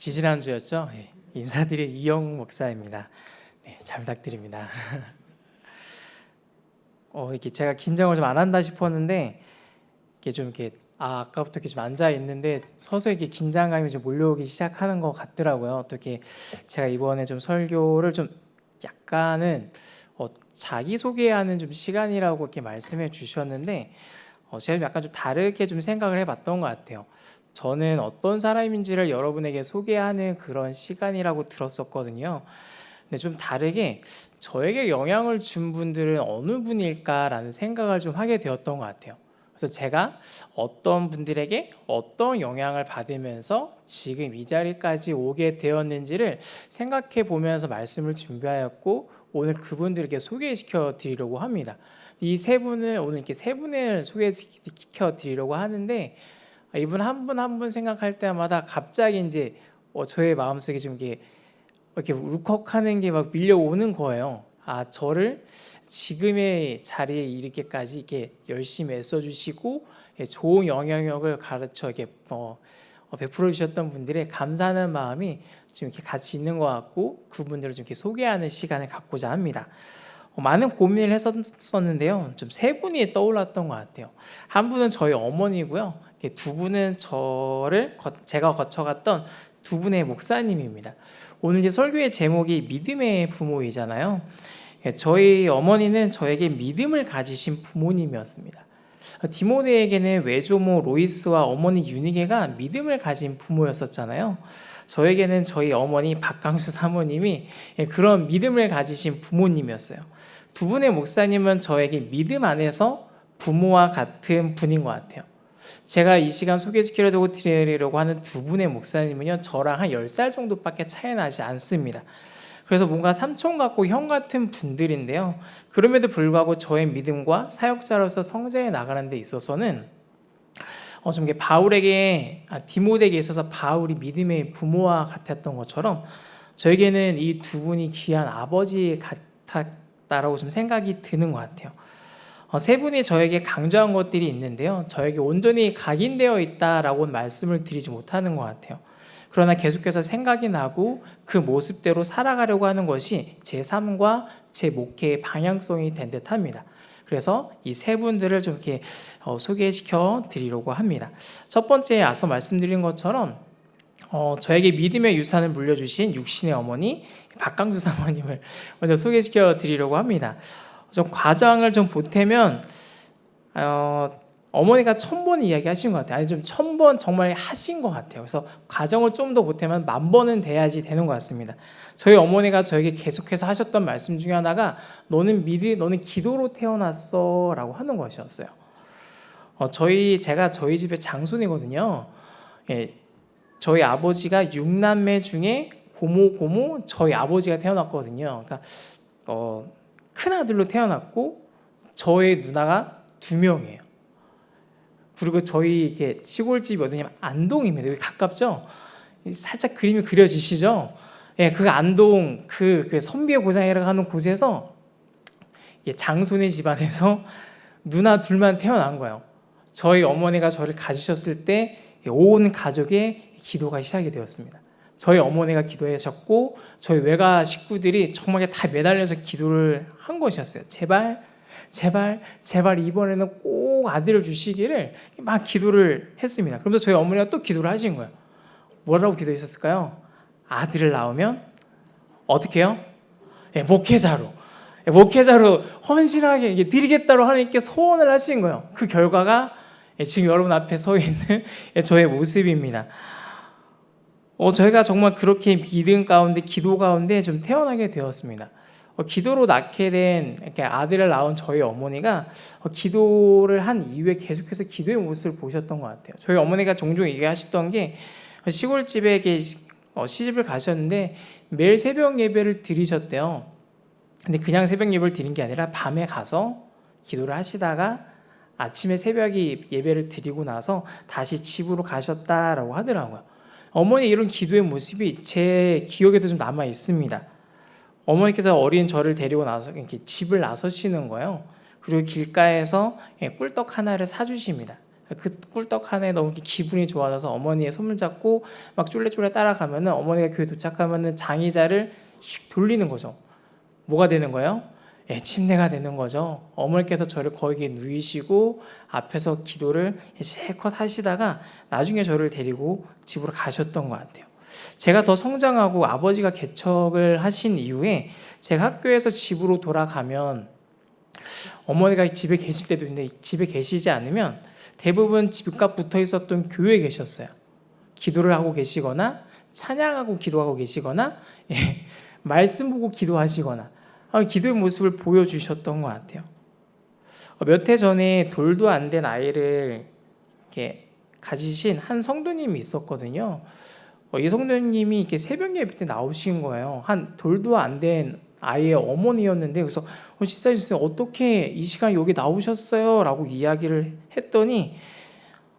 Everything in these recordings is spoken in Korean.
지지난주였죠? 예, 인사드릴 이영욱 목사입니다. 네, 잘 부탁드립니다. 이렇게 제가 긴장을 좀 안 한다 싶었는데 이게 좀 이렇게 아까부터 이렇게 좀 앉아 있는데 서서히 이렇게 긴장감이 좀 몰려오기 시작하는 것 같더라고요. 또 이렇게 제가 이번에 좀 설교를 좀 약간은 자기 소개하는 좀 시간이라고 이렇게 말씀해 주셨는데 제가 좀 약간 좀 다르게 좀 생각을 해봤던 것 같아요. 저는 어떤 사람인지를 여러분에게 소개하는 그런 시간이라고 들었었거든요. 근데 좀 다르게 저에게 영향을 준 분들은 어느 분일까라는 생각을 좀 하게 되었던 것 같아요. 그래서 제가 어떤 분들에게 어떤 영향을 받으면서 지금 이 자리까지 오게 되었는지를 생각해 보면서 말씀을 준비하였고 오늘 그분들에게 소개시켜 드리려고 합니다. 이 세 분을 오늘 이렇게 세 분을 소개시켜 드리려고 하는데 이분 한 분 한 분 생각할 때마다 갑자기 이제 저의 마음속에 좀 이렇게 울컥하는 게 막 밀려오는 거예요. 저를 지금의 자리에 이르게까지 이렇게 열심히 애써주시고 좋은 영향력을 가르쳐 이렇게 베풀어 주셨던 분들의 감사하는 마음이 좀 이렇게 같이 있는 것 같고 그분들을 좀 이렇게 소개하는 시간을 갖고자 합니다. 많은 고민을 했었는데요. 좀 세 분이 떠올랐던 것 같아요. 한 분은 저희 어머니고요. 두 분은 제가 거쳐갔던 두 분의 목사님입니다. 오늘 이제 설교의 제목이 믿음의 부모이잖아요. 저희 어머니는 저에게 믿음을 가지신 부모님이었습니다. 디모데에게는 외조모 로이스와 어머니 유니게가 믿음을 가진 부모였었잖아요. 저에게는 저희 어머니 박강수 사모님이 그런 믿음을 가지신 부모님이었어요. 두 분의 목사님은 저에게 믿음 안에서 부모와 같은 분인 것 같아요. 제가 이 시간 소개시키려고 드리려고 하는 두 분의 목사님은요, 저랑 한 10살 정도밖에 차이 나지 않습니다. 그래서 뭔가 삼촌 같고 형 같은 분들인데요. 그럼에도 불구하고 저의 믿음과 사역자로서 성장해 나가는 데 있어서는 좀 디모데에게 있어서 바울이 믿음의 부모와 같았던 것처럼 저에게는 이 두 분이 귀한 아버지 같았다라고 좀 생각이 드는 것 같아요. 세 분이 저에게 강조한 것들이 있는데요. 저에게 온전히 각인되어 있다라고 말씀을 드리지 못하는 것 같아요. 그러나 계속해서 생각이 나고 그 모습대로 살아가려고 하는 것이 제 삶과 제 목회의 방향성이 된 듯합니다. 그래서 이 세 분들을 좀 이렇게 소개시켜 드리려고 합니다. 첫 번째 앞서 말씀드린 것처럼 저에게 믿음의 유산을 물려주신 육신의 어머니 박강수 사모님을 먼저 소개시켜 드리려고 합니다. 좀 과정을 좀 보태면 어머니가 1000번 이야기하신 것 같아요. 아니 좀 1000번 정말 하신 것 같아요. 그래서 과정을 좀 더 보태면 1000번은 돼야지 되는 것 같습니다. 저희 어머니가 저에게 계속해서 하셨던 말씀 중에 하나가 너는 기도로 태어났어라고 하는 것이었어요. 제가 저희 집의 장손이거든요. 예, 저희 아버지가 6남매 중에 고모 저희 아버지가 태어났거든요. 그러니까 큰 아들로 태어났고 저의 누나가 2명이에요. 그리고 저희 이게 시골집이 어디냐면 안동입니다. 여기 가깝죠? 살짝 그림이 그려지시죠? 예, 그 안동 그 선비의 고장이라고 하는 곳에서 장손의 집안에서 누나 둘만 태어난 거예요. 저희 어머니가 저를 가지셨을 때 온 가족의 기도가 시작이 되었습니다. 저희 어머니가 기도하셨고 저희 외가 식구들이 정말 다 매달려서 기도를 한 것이었어요. 제발 이번에는 꼭 아들을 주시기를 막 기도를 했습니다. 그러면서 저희 어머니가 또 기도를 하신 거예요. 뭐라고 기도하셨을까요? 아들을 낳으면 어떻게 해요? 목회자로 헌신하게 드리겠다고 하나님께 소원을 하신 거예요. 그 결과가 지금 여러분 앞에 서 있는 저의 모습입니다. 저희가 정말 그렇게 믿음 가운데 기도 가운데 좀 태어나게 되었습니다. 기도로 낳게 된 이렇게 아들을 낳은 저희 어머니가 기도를 한 이후에 계속해서 기도의 모습을 보셨던 것 같아요. 저희 어머니가 종종 얘기하셨던 게 시골집에 시집을 가셨는데 매일 새벽 예배를 드리셨대요. 근데 그냥 새벽 예배를 드린 게 아니라 밤에 가서 기도를 하시다가 아침에 새벽에 예배를 드리고 나서 다시 집으로 가셨다라고 하더라고요. 어머니 이런 기도의 모습이 제 기억에도 좀 남아 있습니다. 어머니께서 어린 저를 데리고 나서 이렇게 집을 나서시는 거예요. 그리고 길가에서 꿀떡 하나를 사주십니다. 그 꿀떡 하나에 너무 기분이 좋아져서 어머니의 손을 잡고 막 쫄래쫄래 따라가면은 어머니가 교회 도착하면은 장의자를 슉 돌리는 거죠. 뭐가 되는 거예요? 예, 침례가 되는 거죠. 어머니께서 저를 거기에 누이시고 앞에서 기도를 실컷 하시다가 나중에 저를 데리고 집으로 가셨던 것 같아요. 제가 더 성장하고 아버지가 개척을 하신 이후에 제가 학교에서 집으로 돌아가면 어머니가 집에 계실 때도 있는데 집에 계시지 않으면 대부분 집값 붙어 있었던 교회에 계셨어요. 기도를 하고 계시거나 찬양하고 기도하고 계시거나 예, 말씀 보고 기도하시거나 기도의 모습을 보여주셨던 것 같아요. 몇 해 전에 돌도 안 된 아이를 이렇게 가지신 한 성도님이 있었거든요. 이 성도님이 이렇게 새벽 예배 때 나오신 거예요. 한 돌도 안 된 아이의 어머니였는데 그래서 집사님 어떻게 이 시간 여기 나오셨어요? 라고 이야기를 했더니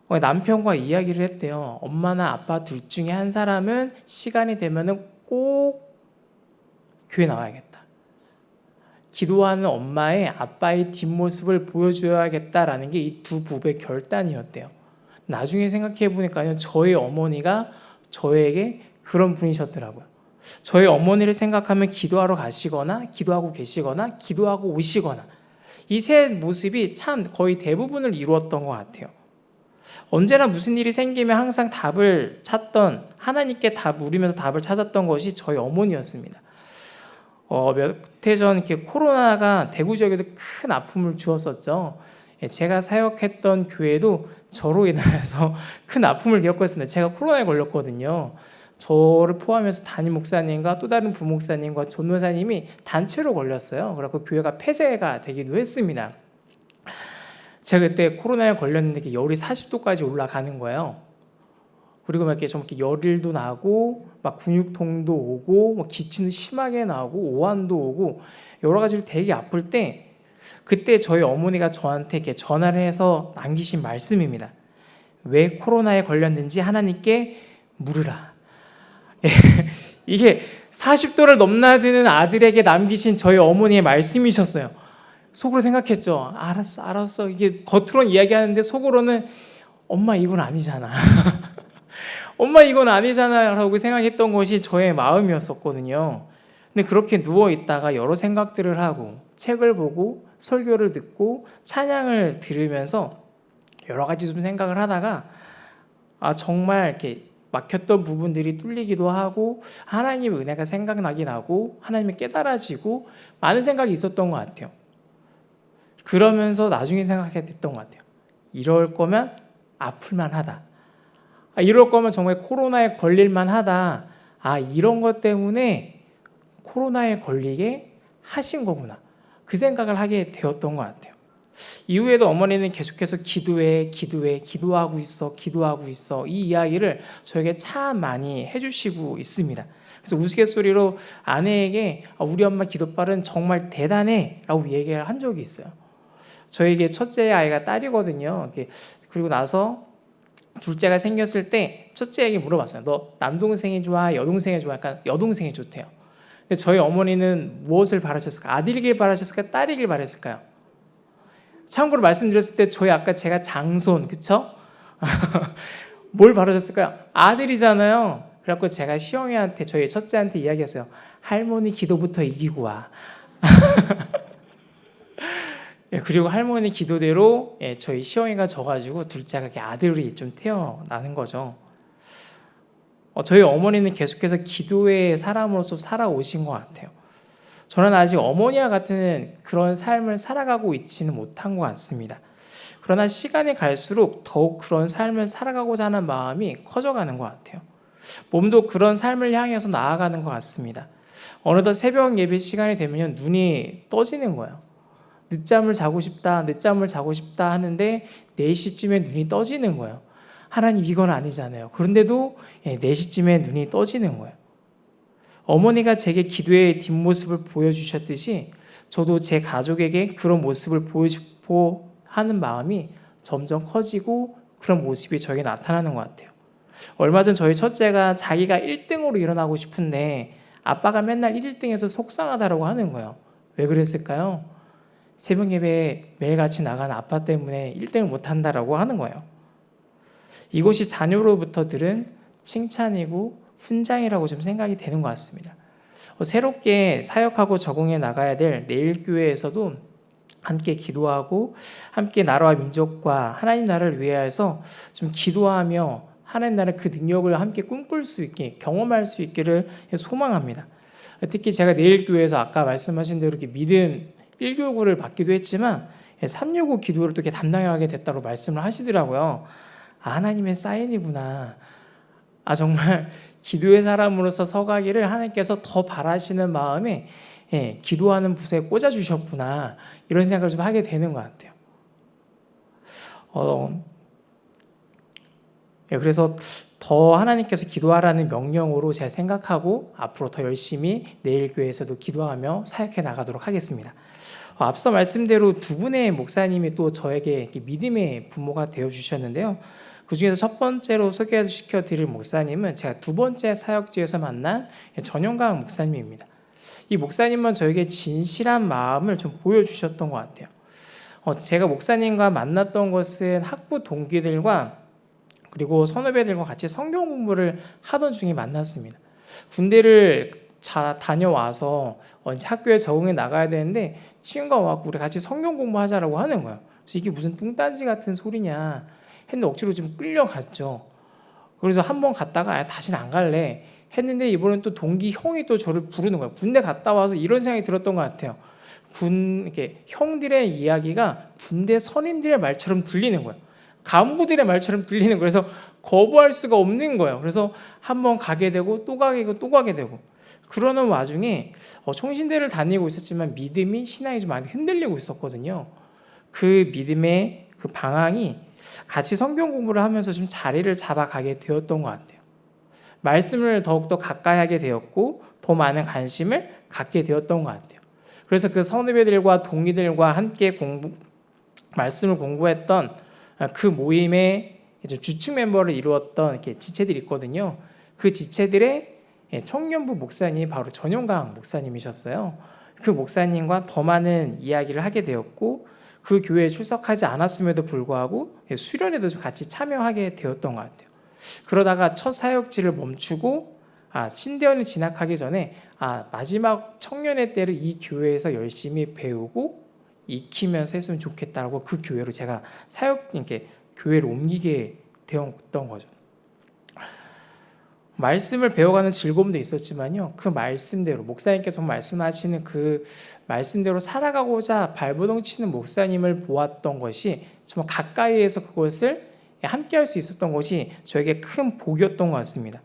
남편과 이야기를 했대요. 엄마나 아빠 둘 중에 한 사람은 시간이 되면은 꼭 교회 나와야겠다. 기도하는 엄마의 아빠의 뒷모습을 보여줘야겠다라는 게 이 두 부부의 결단이었대요. 나중에 생각해 보니까요, 저의 어머니가 저에게 그런 분이셨더라고요. 저희 어머니를 생각하면 기도하러 가시거나 기도하고 계시거나 기도하고 오시거나 이 세 모습이 참 거의 대부분을 이루었던 것 같아요. 언제나 무슨 일이 생기면 항상 답을 찾던, 하나님께 물으면서 답을 찾았던 것이 저희 어머니였습니다. 몇 해 전 이렇게 코로나가 대구 지역에도 큰 아픔을 주었었죠. 제가 사역했던 교회도 저로 인하여서 큰 아픔을 겪었습니다. 제가 코로나에 걸렸거든요. 저를 포함해서 담임 목사님과 또 다른 부목사님과 전도사님이 단체로 걸렸어요. 그래서 교회가 폐쇄가 되기도 했습니다. 제가 그때 코로나에 걸렸는데 열이 40도까지 올라가는 거예요. 그리고 막 이렇게 좀 이렇게 열일도 나고 막 근육통도 오고 뭐 기침도 심하게 나고 오한도 오고 여러 가지로 되게 아플 때 그때 저희 어머니가 저한테 이렇게 전화를 해서 남기신 말씀입니다. 왜 코로나에 걸렸는지 하나님께 물으라. 이게 40도를 넘나드는 아들에게 남기신 저희 어머니의 말씀이셨어요. 속으로 생각했죠. 알았어. 이게 겉으로는 이야기하는데 속으로는 엄마 이건 아니잖아. 엄마 이건 아니잖아 라고 생각했던 것이 저의 마음이었었거든요. 근데 그렇게 누워있다가 여러 생각들을 하고 책을 보고 설교를 듣고 찬양을 들으면서 여러 가지 좀 생각을 하다가 정말 이렇게 막혔던 부분들이 뚫리기도 하고 하나님의 은혜가 생각나긴 하고 하나님이 깨달아지고 많은 생각이 있었던 것 같아요. 그러면서 나중에 생각하게 됐던 것 같아요. 이럴 거면 아플만 하다. 이럴 거면 정말 코로나에 걸릴만 하다. 이런 것 때문에 코로나에 걸리게 하신 거구나. 그 생각을 하게 되었던 것 같아요. 이후에도 어머니는 계속해서 기도하고 있어 이 이야기를 저에게 참 많이 해주시고 있습니다. 그래서 우스갯소리로 아내에게 우리 엄마 기도빨은 정말 대단해 라고 얘기를 한 적이 있어요. 저에게 첫째 아이가 딸이거든요. 그리고 나서 둘째가 생겼을 때 첫째에게 물어봤어요. 너 남동생이 좋아? 여동생이 좋아? 약간 여동생이 좋대요. 근데 저희 어머니는 무엇을 바라셨을까? 아들이길 바라셨을까? 딸이길 바라셨을까요? 참고로 말씀드렸을 때 저희 아까 제가 장손, 그쵸? 뭘 바라셨을까요? 아들이잖아요. 그래갖고 제가 시영이한테, 저희 첫째한테 이야기했어요. 할머니 기도부터 이기고 와. 그리고 할머니 기도대로 저희 시영이가 져가지고 둘째가 아들이 좀 태어나는 거죠. 저희 어머니는 계속해서 기도의 사람으로서 살아오신 것 같아요. 저는 아직 어머니와 같은 그런 삶을 살아가고 있지는 못한 것 같습니다. 그러나 시간이 갈수록 더욱 그런 삶을 살아가고자 하는 마음이 커져가는 것 같아요. 몸도 그런 삶을 향해서 나아가는 것 같습니다. 어느덧 새벽 예배 시간이 되면 눈이 떠지는 거예요. 늦잠을 자고 싶다 하는데 4시쯤에 눈이 떠지는 거예요. 하나님 이건 아니잖아요. 그런데도 4시쯤에 눈이 떠지는 거예요. 어머니가 제게 기도의 뒷모습을 보여주셨듯이 저도 제 가족에게 그런 모습을 보여주고 하는 마음이 점점 커지고 그런 모습이 저에게 나타나는 것 같아요. 얼마 전 저희 첫째가 자기가 1등으로 일어나고 싶은데 아빠가 맨날 1등에서 속상하다고 하는 거예요. 왜 그랬을까요? 새벽 예배에 매일같이 나가는 아빠 때문에 1등을 못한다라고 하는 거예요. 이것이 자녀로부터 들은 칭찬이고 훈장이라고 좀 생각이 되는 것 같습니다. 새롭게 사역하고 적응해 나가야 될 내일교회에서도 함께 기도하고 함께 나라와 민족과 하나님 나라를 위하여서 좀 기도하며 하나님 나라 그 능력을 함께 꿈꿀 수 있게 경험할 수 있기를 소망합니다. 특히 제가 내일교회에서 아까 말씀하신 대로 이렇게 믿음 1교구를 받기도 했지만 365 기도를 또 이렇게 담당하게 됐다고 말씀을 하시더라고요. 하나님의 사인이구나. 정말 기도의 사람으로서 서가기를 하나님께서 더 바라시는 마음에 기도하는 부서에 꽂아주셨구나. 이런 생각을 좀 하게 되는 것 같아요. 그래서 더 하나님께서 기도하라는 명령으로 제가 생각하고 앞으로 더 열심히 내일교회에서도 기도하며 사역해 나가도록 하겠습니다. 앞서 말씀대로 두 분의 목사님이 또 저에게 믿음의 부모가 되어주셨는데요. 그 중에서 첫 번째로 소개시켜 드릴 목사님은 제가 두 번째 사역지에서 만난 전영강 목사님입니다. 이 목사님은 저에게 진실한 마음을 좀 보여주셨던 것 같아요. 제가 목사님과 만났던 것은 학부 동기들과 그리고 선후배들과 같이 성경 공부를 하던 중에 만났습니다. 군대를 다녀와서 이제 학교에 적응해 나가야 되는데 친구가 와서 우리 같이 성경 공부하자라고 하는 거예요. 그래서 이게 무슨 뚱딴지 같은 소리냐 했는데 억지로 좀 끌려갔죠. 그래서 한 번 갔다가 다시는 안 갈래 했는데 이번엔 또 동기 형이 또 저를 부르는 거예요. 군대 갔다 와서 이런 생각이 들었던 것 같아요. 이렇게 형들의 이야기가 군대 선임들의 말처럼 들리는 거예요. 간부들의 말처럼 들리는 거예요. 그래서 거부할 수가 없는 거예요. 그래서 한 번 가게 되고 또 가게 되고 또 가게 되고 그러는 와중에 총신대를 다니고 있었지만 믿음이 신앙이 좀 많이 흔들리고 있었거든요. 그 믿음의 그 방향이 같이 성경 공부를 하면서 좀 자리를 잡아가게 되었던 것 같아요. 말씀을 더욱더 가까이 하게 되었고 더 많은 관심을 갖게 되었던 것 같아요. 그래서 그 선후배들과 동기들과 함께 말씀을 공부했던 그 모임의 이제 주축 멤버를 이루었던 이렇게 지체들이 있거든요. 그 지체들의 청년부 목사님이 바로 전영강 목사님이셨어요. 그 목사님과 더 많은 이야기를 하게 되었고 그 교회에 출석하지 않았음에도 불구하고 수련회도 같이 참여하게 되었던 것 같아요. 그러다가 첫 사역지를 멈추고 신대원을 진학하기 전에 마지막 청년회 때를 이 교회에서 열심히 배우고 익히면서 했으면 좋겠다고 그 교회로 제가 이렇게 교회를 옮기게 되었던 거죠. 말씀을 배워가는 즐거움도 있었지만요. 그 말씀대로 목사님께서 말씀하시는 그 말씀대로 살아가고자 발버둥 치는 목사님을 보았던 것이 정말 가까이에서 그것을 함께할 수 있었던 것이 저에게 큰 복이었던 것 같습니다.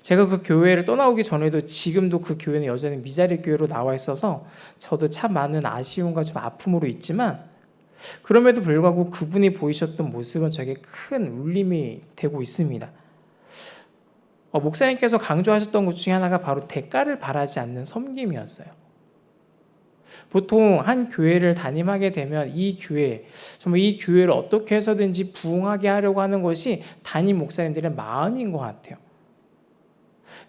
제가 그 교회를 떠나오기 전에도 지금도 그 교회는 여전히 미자리 교회로 나와 있어서 저도 참 많은 아쉬움과 좀 아픔으로 있지만 그럼에도 불구하고 그분이 보이셨던 모습은 저에게 큰 울림이 되고 있습니다. 목사님께서 강조하셨던 것 중에 하나가 바로 대가를 바라지 않는 섬김이었어요. 보통 한 교회를 담임하게 되면 이 교회를 어떻게 해서든지 부흥하게 하려고 하는 것이 담임 목사님들의 마음인 것 같아요.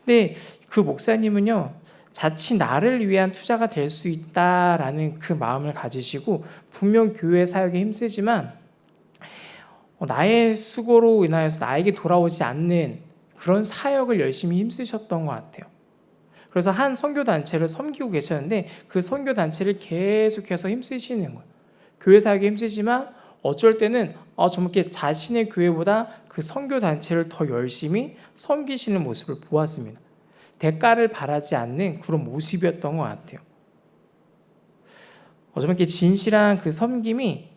근데 그 목사님은요, 자칫 나를 위한 투자가 될 수 있다라는 그 마음을 가지시고 분명 교회 사역에 힘쓰지만 나의 수고로 인하여서 나에게 돌아오지 않는 그런 사역을 열심히 힘쓰셨던 것 같아요. 그래서 한 선교단체를 섬기고 계셨는데 그 선교단체를 계속해서 힘쓰시는 거예요. 교회 사역에 힘쓰지만 어쩔 때는 저렇게 자신의 교회보다 그 선교단체를 더 열심히 섬기시는 모습을 보았습니다. 대가를 바라지 않는 그런 모습이었던 것 같아요. 저렇게 진실한 그 섬김이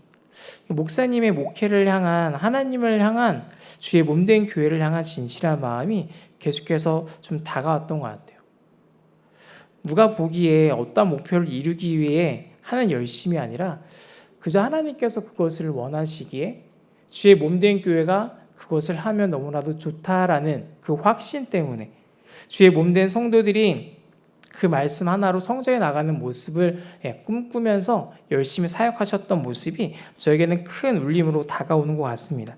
목사님의 목회를 향한 하나님을 향한 주의 몸된 교회를 향한 진실한 마음이 계속해서 좀 다가왔던 것 같아요. 누가 보기에 어떤 목표를 이루기 위해 하는 열심이 아니라 그저 하나님께서 그것을 원하시기에 주의 몸된 교회가 그것을 하면 너무나도 좋다라는 그 확신 때문에 주의 몸된 성도들이 그 말씀 하나로 성장해 나가는 모습을 꿈꾸면서 열심히 사역하셨던 모습이 저에게는 큰 울림으로 다가오는 것 같습니다.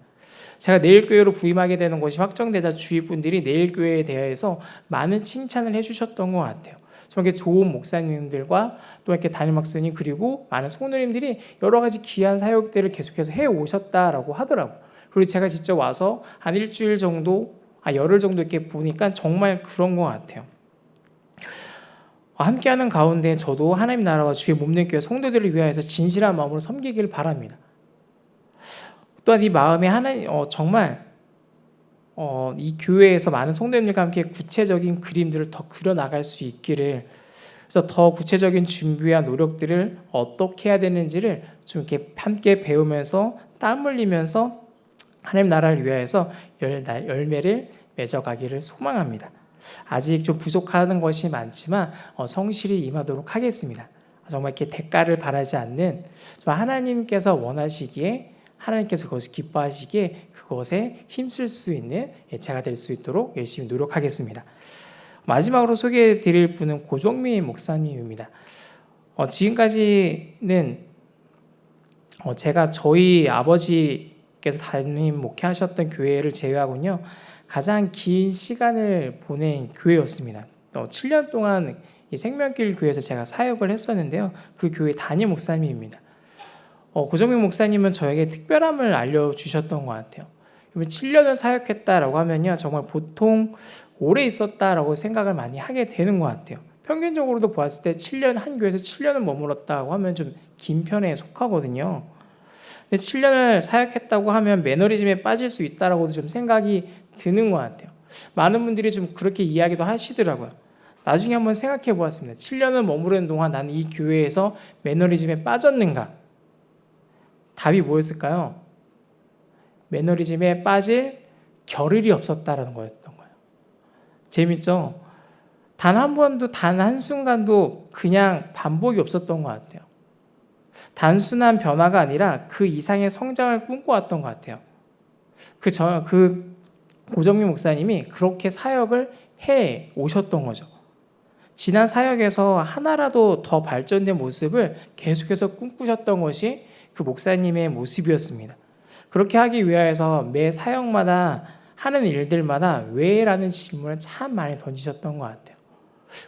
제가 내일교회로 부임하게 되는 것이 확정되자 주위 분들이 내일교회에 대해서 많은 칭찬을 해주셨던 것 같아요. 저렇게 좋은 목사님들과 또 이렇게 담임 목사님 그리고 많은 성도님들이 여러 가지 귀한 사역들을 계속해서 해오셨다라고 하더라고요. 그리고 제가 직접 와서 한 일주일 정도, 열흘 정도 이렇게 보니까 정말 그런 것 같아요. 함께하는 가운데 저도 하나님 나라와 주의 몸된 교회 성도들을 위하여서 진실한 마음으로 섬기길 바랍니다. 또한 이 마음에 하나님 정말 이 교회에서 많은 성도님들과 함께 구체적인 그림들을 더 그려 나갈 수 있기를, 그래서 더 구체적인 준비와 노력들을 어떻게 해야 되는지를 좀 이렇게 함께 배우면서 땀 흘리면서 하나님 나라를 위하여서 열매를 맺어가기를 소망합니다. 아직 좀 부족한 것이 많지만 성실히 임하도록 하겠습니다. 정말 이렇게 대가를 바라지 않는, 하나님께서 원하시기에, 하나님께서 그것을 기뻐하시기에 그것에 힘쓸 수 있는 제가 될 수 있도록 열심히 노력하겠습니다. 마지막으로 소개해 드릴 분은 고종민 목사님입니다. 지금까지는 제가 저희 아버지께서 담임 목회하셨던 교회를 제외하고는요, 가장 긴 시간을 보낸 교회였습니다. 7년 동안 이 생명길 교회에서 제가 사역을 했었는데요, 그 교회 담임 목사님입니다. 고종민 목사님은 저에게 특별함을 알려주셨던 것 같아요. 7년을 사역했다라고 하면요, 정말 보통 오래 있었다라고 생각을 많이 하게 되는 것 같아요. 평균적으로도 보았을 때 7년, 한 교회에서 7년을 머물렀다고 하면 좀 긴 편에 속하거든요. 근데 7년을 사역했다고 하면 매너리즘에 빠질 수 있다라고도 좀 생각이 드는 것 같아요. 많은 분들이 좀 그렇게 이야기도 하시더라고요. 나중에 한번 생각해 보았습니다. 7년을 머무르는 동안 나는 이 교회에서 매너리즘에 빠졌는가? 답이 뭐였을까요? 매너리즘에 빠질 겨를이 없었다라는 거였던 거예요. 재밌죠? 단 한 번도, 단 한순간도 그냥 반복이 없었던 것 같아요. 단순한 변화가 아니라 그 이상의 성장을 꿈꿔왔던 것 같아요. 그 고정민 목사님이 그렇게 사역을 해 오셨던 거죠. 지난 사역에서 하나라도 더 발전된 모습을 계속해서 꿈꾸셨던 것이 그 목사님의 모습이었습니다. 그렇게 하기 위하여서 매 사역마다 하는 일들마다 왜라는 질문을 참 많이 던지셨던 것 같아요.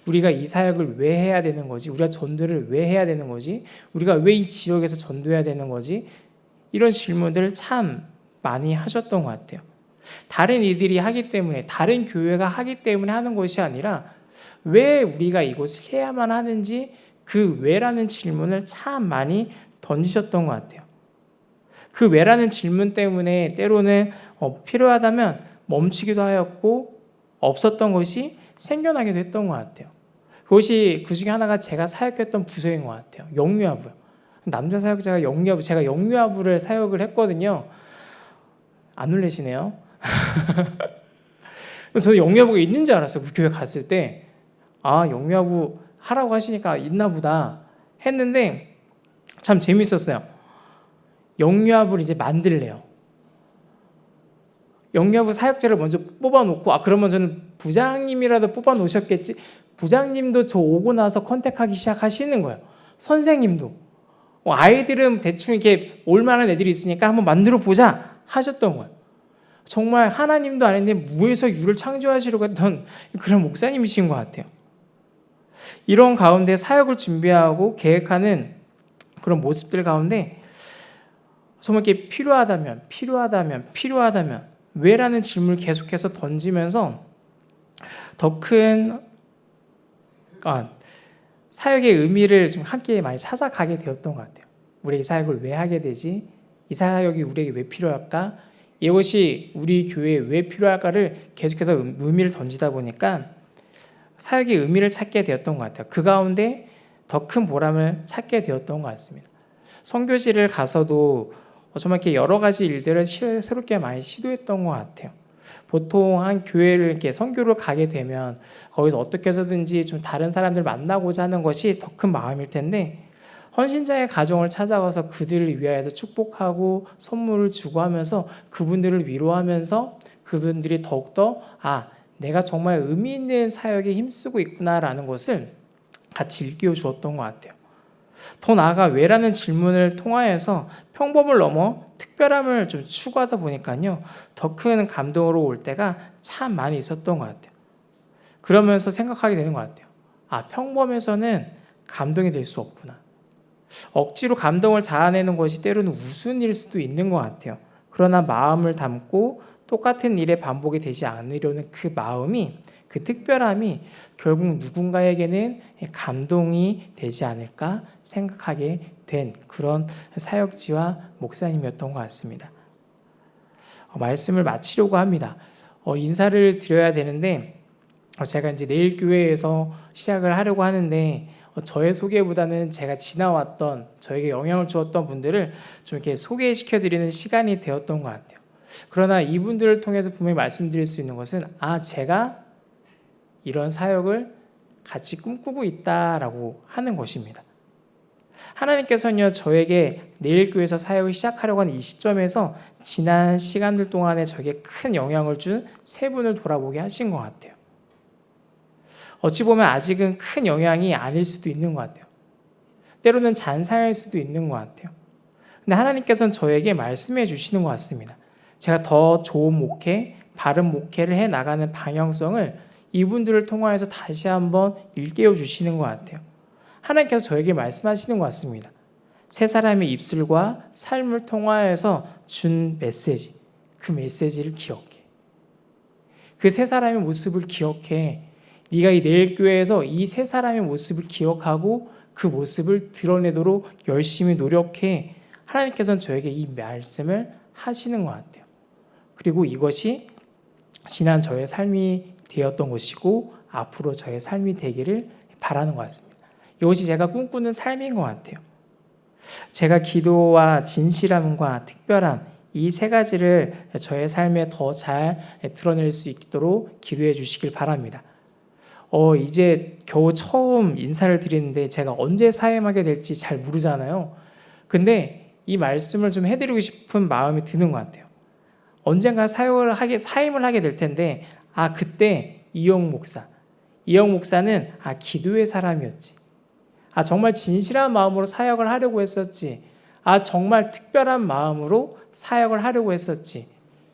우리가 이 사역을 왜 해야 되는 거지? 우리가 전도를 왜 해야 되는 거지? 우리가 왜 이 지역에서 전도해야 되는 거지? 이런 질문들을 참 많이 하셨던 것 같아요. 다른 이들이 하기 때문에, 다른 교회가 하기 때문에 하는 것이 아니라 왜 우리가 이것을 해야만 하는지, 그 왜라는 질문을 참 많이 던지셨던 것 같아요. 그 왜라는 질문 때문에 때로는 필요하다면 멈추기도 하였고, 없었던 것이 생겨나기도 했던 것 같아요. 그것이 그 중에 하나가 제가 사역했던 부서인 것 같아요. 영유아부요. 남자 사역자가 영유아부, 제가 영유아부를 사역을 했거든요. 안 놀라시네요. 저는 영유아부가 있는 줄 알았어요. 그 교회 갔을 때. 영유아부 하라고 하시니까 있나 보다 했는데 참 재밌었어요. 영유아부를 이제 만들래요. 영유아부 사역자를 먼저 뽑아놓고, 그러면 저는 부장님이라도 뽑아놓으셨겠지. 부장님도 저 오고 나서 컨택하기 시작하시는 거예요. 선생님도. 아이들은 대충 이렇게 올만한 애들이 있으니까 한번 만들어 보자 하셨던 거예요. 정말 하나님도 아닌데 무에서 유를 창조하시려고 했던 그런 목사님이신 것 같아요. 이런 가운데 사역을 준비하고 계획하는 그런 모습들 가운데 정말 이렇게 필요하다면 왜라는 질문을 계속해서 던지면서 더 큰 사역의 의미를 좀 함께 많이 찾아가게 되었던 것 같아요. 우리 이 사역을 왜 하게 되지? 이 사역이 우리에게 왜 필요할까? 이것이 우리 교회에 왜 필요할까를 계속해서 의미를 던지다 보니까 사역의 의미를 찾게 되었던 것 같아요. 그 가운데 더 큰 보람을 찾게 되었던 것 같습니다. 선교지를 가서도 정말 이렇게 여러 가지 일들을 새롭게 많이 시도했던 것 같아요. 보통 한 교회를 이렇게 선교를 가게 되면 거기서 어떻게 해서든지 좀 다른 사람들 만나고자 하는 것이 더 큰 마음일 텐데, 헌신자의 가정을 찾아가서 그들을 위하여서 축복하고 선물을 주고 하면서 그분들을 위로하면서 그분들이 더욱더 내가 정말 의미 있는 사역에 힘쓰고 있구나라는 것을 같이 일깨워 주었던 것 같아요. 더 나아가 왜라는 질문을 통하여서 평범을 넘어 특별함을 좀 추구하다 보니까요, 더 큰 감동으로 올 때가 참 많이 있었던 것 같아요. 그러면서 생각하게 되는 것 같아요. 평범에서는 감동이 될 수 없구나. 억지로 감동을 자아내는 것이 때로는 우스운 일 수도 있는 것 같아요. 그러나 마음을 담고 똑같은 일의 반복이 되지 않으려는 그 마음이, 그 특별함이 결국 누군가에게는 감동이 되지 않을까 생각하게 된 그런 사역지와 목사님이었던 것 같습니다. 말씀을 마치려고 합니다. 인사를 드려야 되는데 제가 이제 내일 교회에서 시작을 하려고 하는데 저의 소개보다는 제가 지나왔던, 저에게 영향을 주었던 분들을 좀 이렇게 소개시켜 드리는 시간이 되었던 것 같아요. 그러나 이분들을 통해서 분명히 말씀드릴 수 있는 것은 제가 이런 사역을 같이 꿈꾸고 있다라고 하는 것입니다. 하나님께서는요, 저에게 내일 교회에서 사역을 시작하려고 하는 이 시점에서 지난 시간들 동안에 저에게 큰 영향을 준 세 분을 돌아보게 하신 것 같아요. 어찌 보면 아직은 큰 영향이 아닐 수도 있는 것 같아요. 때로는 잔상일 수도 있는 것 같아요. 근데 하나님께서는 저에게 말씀해 주시는 것 같습니다. 제가 더 좋은 목회, 바른 목회를 해 나가는 방향성을 이분들을 통하여서 다시 한번 일깨워 주시는 것 같아요. 하나님께서 저에게 말씀하시는 것 같습니다. 세 사람의 입술과 삶을 통하여서 준 메시지, 그 메시지를 기억해. 그 세 사람의 모습을 기억해. 네가 이 내일 교회에서 이 세 사람의 모습을 기억하고 그 모습을 드러내도록 열심히 노력해. 하나님께서는 저에게 이 말씀을 하시는 것 같아요. 그리고 이것이 지난 저의 삶이 되었던 것이고 앞으로 저의 삶이 되기를 바라는 것 같습니다. 이것이 제가 꿈꾸는 삶인 것 같아요. 제가 기도와 진실함과 특별함, 이 세 가지를 저의 삶에 더 잘 드러낼 수 있도록 기도해 주시길 바랍니다. 이제 겨우 처음 인사를 드리는데 제가 언제 사임하게 될지 잘 모르잖아요. 근데 이 말씀을 좀 해드리고 싶은 마음이 드는 것 같아요. 언젠가 사임을 하게 될 텐데 그때 이영 목사는 기도의 사람이었지. 정말 진실한 마음으로 사역을 하려고 했었지. 정말 특별한 마음으로 사역을 하려고 했었지.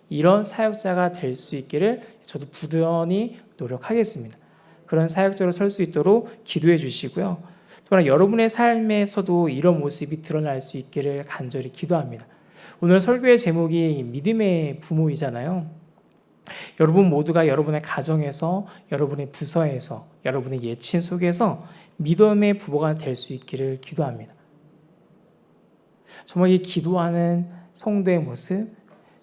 이런 사역자가 될 수 있기를 저도 부단히 노력하겠습니다. 그런 사역자로 설 수 있도록 기도해 주시고요. 또한 여러분의 삶에서도 이런 모습이 드러날 수 있기를 간절히 기도합니다. 오늘 설교의 제목이 믿음의 부모이잖아요. 여러분 모두가 여러분의 가정에서, 여러분의 부서에서, 여러분의 예친 속에서 믿음의 부모가 될 수 있기를 기도합니다. 정말 이 기도하는 성도의 모습,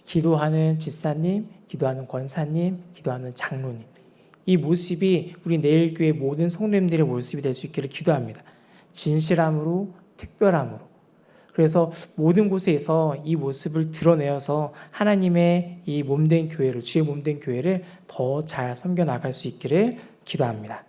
기도하는 집사님, 기도하는 권사님, 기도하는 장로님, 이 모습이 우리 내일 교회 모든 성도님들의 모습이 될 수 있기를 기도합니다. 진실함으로, 특별함으로. 그래서 모든 곳에서 이 모습을 드러내어서 하나님의 이 몸된 교회를, 주의 몸된 교회를 더 잘 섬겨 나갈 수 있기를 기도합니다.